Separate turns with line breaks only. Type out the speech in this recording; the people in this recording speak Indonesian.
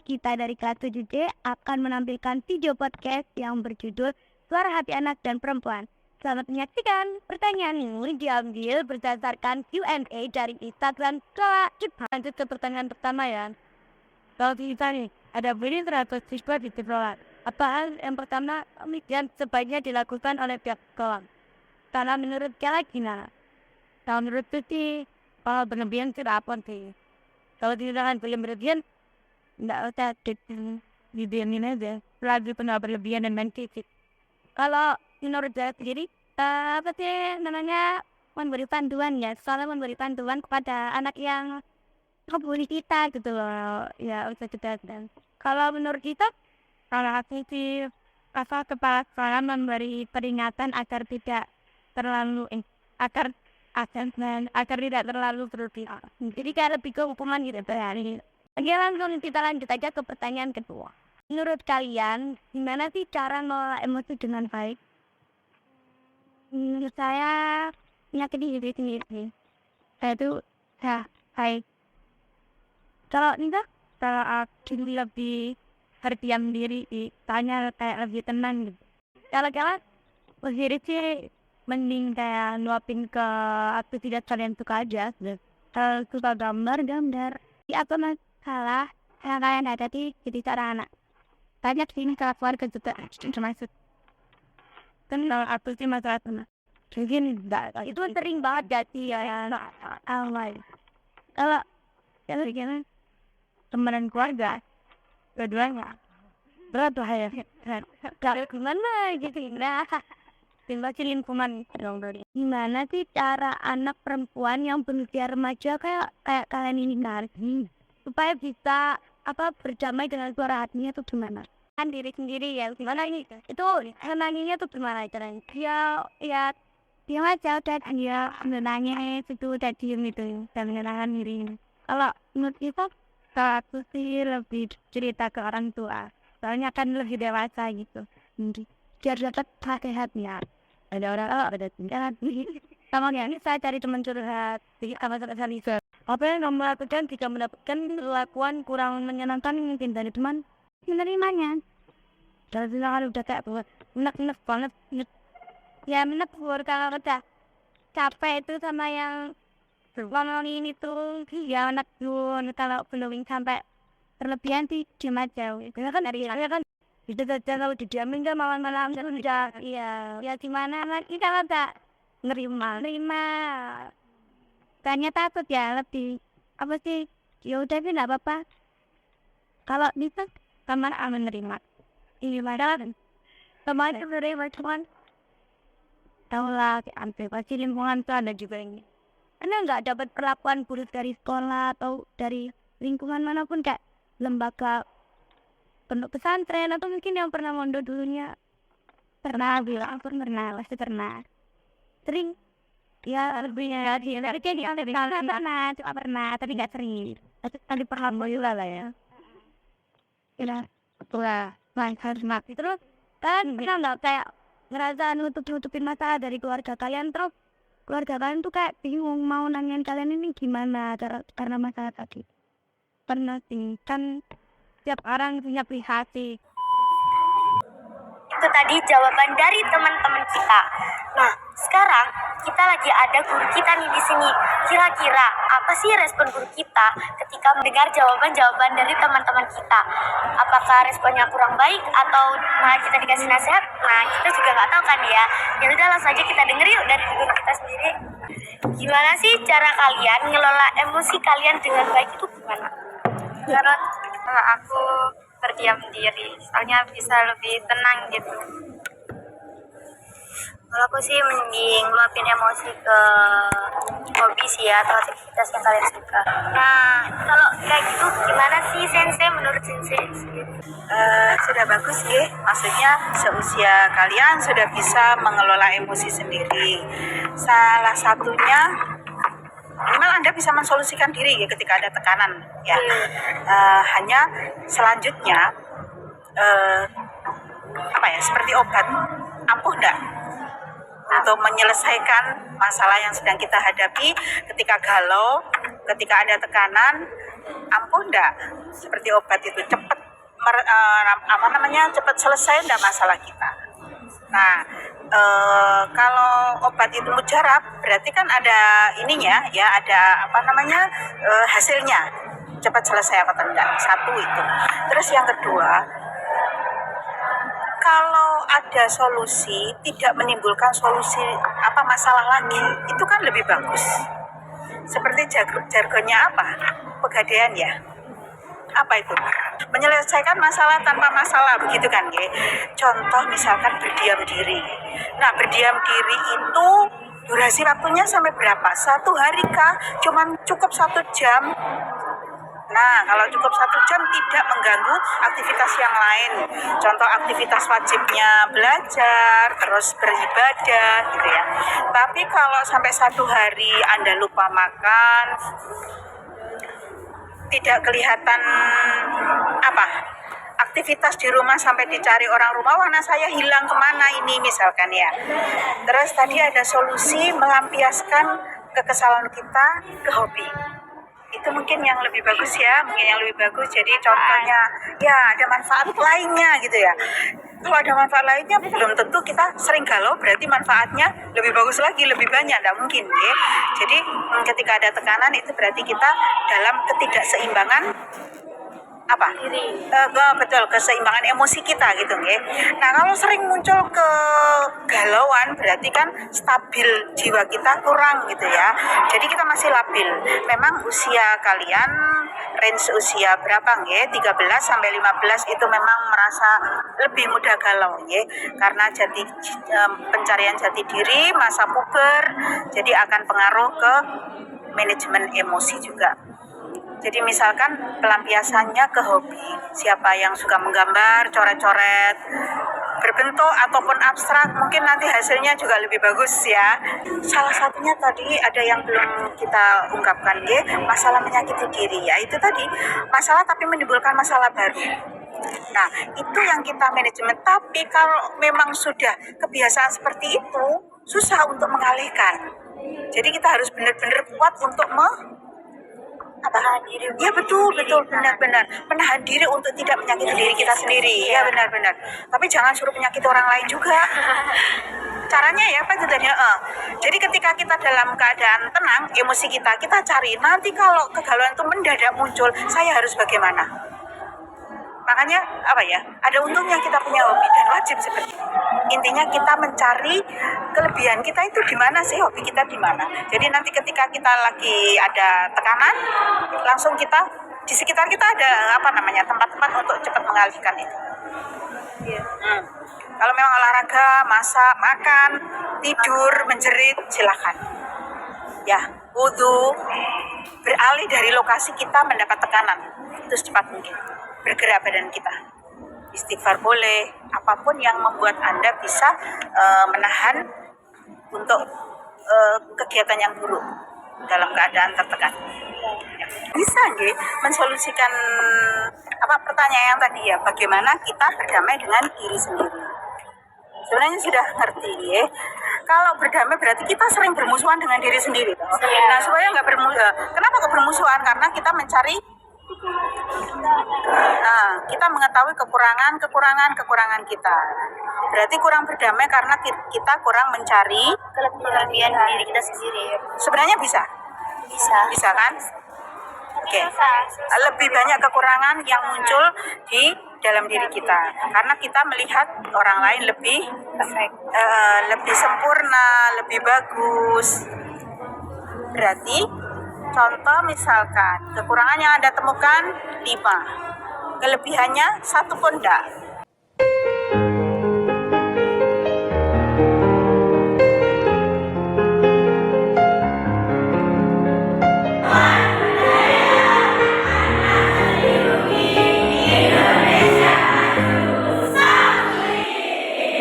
kita dari kelas 7D akan menampilkan video podcast yang berjudul Suara Hati Anak dan Perempuan. Selamat menyaksikan. Pertanyaan ini diambil berdasarkan Q&A dari Instagram Sekolah Jepang. Lanjut ke pertanyaan pertama ya. Kalau kita nih, ada 100 siswa di sekolah. Apa hal yang pertama yang sebaiknya dilakukan oleh pihak sekolah? Karena menurut kalian gimana? Kalau menurutku sih, kalau berlebihan tidak apa sih. Kalau tidak berlebihan, tidak usah didiamin aja. Lagi pernah berlebihan dan main fisik. Kalau menurut saya sendiri, apa sih namanya, memberi panduan ya. Soalnya memberi panduan kepada anak yang ngebully kita gitu loh. Ya usah kita. Dan kalau menurut kita, kalau aku sih, kepala sekolah memberi peringatan agar tidak terlalu agar tidak terlalu berlebihan. Jadi kayak lebih ke hukuman gitu berani. Oke, langsung kita lanjut aja ke pertanyaan kedua. Menurut kalian, gimana sih cara mengelola emosi dengan baik? Menurut saya, menyakiti diri sendiri. Saya itu baik. Kalau enggak, kalau aku lebih berdiam diri, tanya kayak lebih tenang gitu. Kalau sendiri sih mending kayak luapin ke aku tidak kalian suka aja. Suka gambar. Apa masalah yang kalian hadapi jadi cara anak? Banyak sih kalau keluarga juga termasuk. Kan kalau aku sih masalah teman. Mungkin itu sering banget jadi ya awal. Kalau gimana temenan keluarga, keduanya berat lah ya. Kalau gimana gitu nah. Baca lingkungan dong dari. Gimana sih cara anak perempuan yang berusia remaja kayak kalian ini supaya bisa berdamai dengan suara hatinya tuh gimana? Kan diri sendiri ya gimana ini itu senangnya tuh gimana caranya? Dia aja udah dia menangis itu udah diem itu dan menenangkan diri. Kalau menurut kita kalau aku sih lebih cerita ke orang tua soalnya kan lebih dewasa gitu biar dapat hati-hatinya. Ada orang ada tingkat sama ini saya cari teman curhat sama sekali. Apa yang kamu lakukan jika mendapatkan perlakuan kurang menyenangkan mungkin dari teman? Menerimanya. Dari kalau udah kayak menek banget ya menek kalau udah capek itu sama yang ngomongin itu ya anak tuh kalau belum sampai berlebihan sih cuma jauh itu kan dari kan itu saja kalau didiamin kan malam-malam udah ya gimana lagi kalau tak nerima tanya takut ya lebih apa sih ya udah sih nggak apa-apa kalau bisa kamar menerima ini padahal kemarin menerima cuman tahu lah sampai pasti lingkungan tuh ada juga ini karena nggak dapat perlakuan buruk dari sekolah atau dari lingkungan manapun kayak lembaga pondok pesantren atau mungkin yang pernah mondok dulunya pernah bilang pasti pernah sering ya lebihnya dari kayak di pernah tapi nggak sering tadi pernah juga lah ya itulah harus mati terus kan pernah nggak kayak ngerasa nutupin masalah dari keluarga kalian terus keluarga kalian tuh kayak bingung mau nanyain kalian ini gimana karena masalah tadi pernah sih kan tiap orang punya privasi.
Itu tadi jawaban dari teman-teman kita. Nah, sekarang kita lagi ada guru kita nih di sini. Kira-kira apa sih respon guru kita ketika mendengar jawaban-jawaban dari teman-teman kita? Apakah responnya kurang baik atau malah kita dikasih nasihat? Nah, kita juga nggak tahu kan ya. Ya udah langsung aja kita denger yuk dari guru kita sendiri. Gimana sih cara kalian ngelola emosi kalian dengan baik itu gimana?
Kalau aku berdiam diri, soalnya bisa lebih tenang gitu. Kalau aku sih mending luapin emosi ke hobi sih ya, atau aktivitas yang kalian suka.
Nah, kalau kayak gitu gimana sih Sensei menurut Sensei?
Sudah bagus ya, maksudnya seusia kalian sudah bisa mengelola emosi sendiri. Salah satunya minimal Anda bisa mensolusikan diri ya ketika ada tekanan ya. Hanya selanjutnya seperti obat ampuh enggak? untuk menyelesaikan masalah yang sedang kita hadapi. Ketika galau, ketika ada tekanan, ampuh enggak? Seperti obat itu cepat cepat selesai enggak masalah kita. Nah, kalau obat itu mujarab, berarti kan ada ininya ya, ada hasilnya, cepat selesai apa tidak. Satu itu. Terus yang kedua, kalau ada solusi tidak menimbulkan solusi masalah lagi, itu kan lebih bagus. Seperti jargonnya Pegadaian ya. Apa itu? Menyelesaikan masalah tanpa masalah, begitu kan, ya? Contoh misalkan berdiam diri. Nah, berdiam diri itu durasi waktunya sampai berapa? 1 hari kah? Cuman cukup 1 jam? Nah, kalau cukup 1 jam tidak mengganggu aktivitas yang lain. Contoh aktivitas wajibnya belajar, terus beribadah, gitu ya. Tapi kalau sampai 1 hari Anda lupa makan, tidak kelihatan aktivitas di rumah sampai dicari orang rumah, warna saya hilang kemana ini misalkan ya. Terus tadi ada solusi melampiaskan kekesalan kita ke hobi. Itu mungkin yang lebih bagus ya, jadi contohnya ya ada manfaat lainnya gitu ya. Kalau ada manfaat lainnya belum tentu kita sering galau, berarti manfaatnya lebih bagus lagi, lebih banyak, tidak mungkin ya. Jadi ketika ada tekanan itu berarti kita dalam ketidakseimbangan betul, keseimbangan emosi kita gitu ya. Nah, kalau sering muncul kegalauan berarti kan stabil jiwa kita kurang gitu ya. Jadi kita masih labil. Memang usia kalian range usia berapa nggih? 13 sampai 15 itu memang merasa lebih mudah galau nggih. Karena pencarian jati diri, masa puber, jadi akan pengaruh ke manajemen emosi juga. Jadi misalkan pelampiasannya ke hobi. Siapa yang suka menggambar, coret-coret, berbentuk ataupun abstrak, mungkin nanti hasilnya juga lebih bagus ya. Salah satunya tadi ada yang belum kita ungkapkan, masalah menyakiti diri ya. Itu tadi masalah tapi menimbulkan masalah baru. Nah, itu yang kita manajemen. Tapi kalau memang sudah kebiasaan seperti itu, susah untuk mengalihkan. Jadi kita harus benar-benar kuat untuk menahan diri. Ya betul, benar-benar menahan diri untuk tidak menyakiti diri kita sendiri. Ya benar-benar. Tapi jangan suruh menyakiti orang lain juga. Caranya ya apa itu tadi? Jadi ketika kita dalam keadaan tenang, emosi kita cari. Nanti kalau kegalauan itu mendadak muncul, saya harus bagaimana? Makanya ada untungnya kita punya hobi dan wajib seperti itu. Intinya kita mencari kelebihan kita itu di mana sih, hobi kita di mana. Jadi nanti ketika kita lagi ada tekanan, langsung kita di sekitar kita ada tempat-tempat untuk cepat mengalihkan itu. Kalau memang olahraga, masak, makan, tidur, menjerit, silakan. Ya, wudhu, beralih dari lokasi kita mendapat tekanan itu secepat mungkin. Bergerak badan kita, istighfar boleh, apapun yang membuat Anda bisa menahan untuk kegiatan yang buruk dalam keadaan tertekan. Bisa nggih mensolusikan pertanyaan yang tadi ya, bagaimana kita berdamai dengan diri sendiri. Sebenarnya sudah ngerti ya. Kalau berdamai berarti kita sering bermusuhan dengan diri sendiri. Nah, supaya nggak kenapa kok bermusuhan? Karena kita mencari kita mengetahui kekurangan kita. Berarti kurang berdamai karena kita kurang mencari
Kelebihan diri kita sendiri.
Sebenarnya bisa kan? Oke. Lebih banyak kekurangan yang muncul di dalam diri kita karena kita melihat orang lain lebih lebih sempurna, lebih bagus. Berarti contoh misalkan kekurangan yang Anda temukan 5, kelebihannya 1 pun enggak.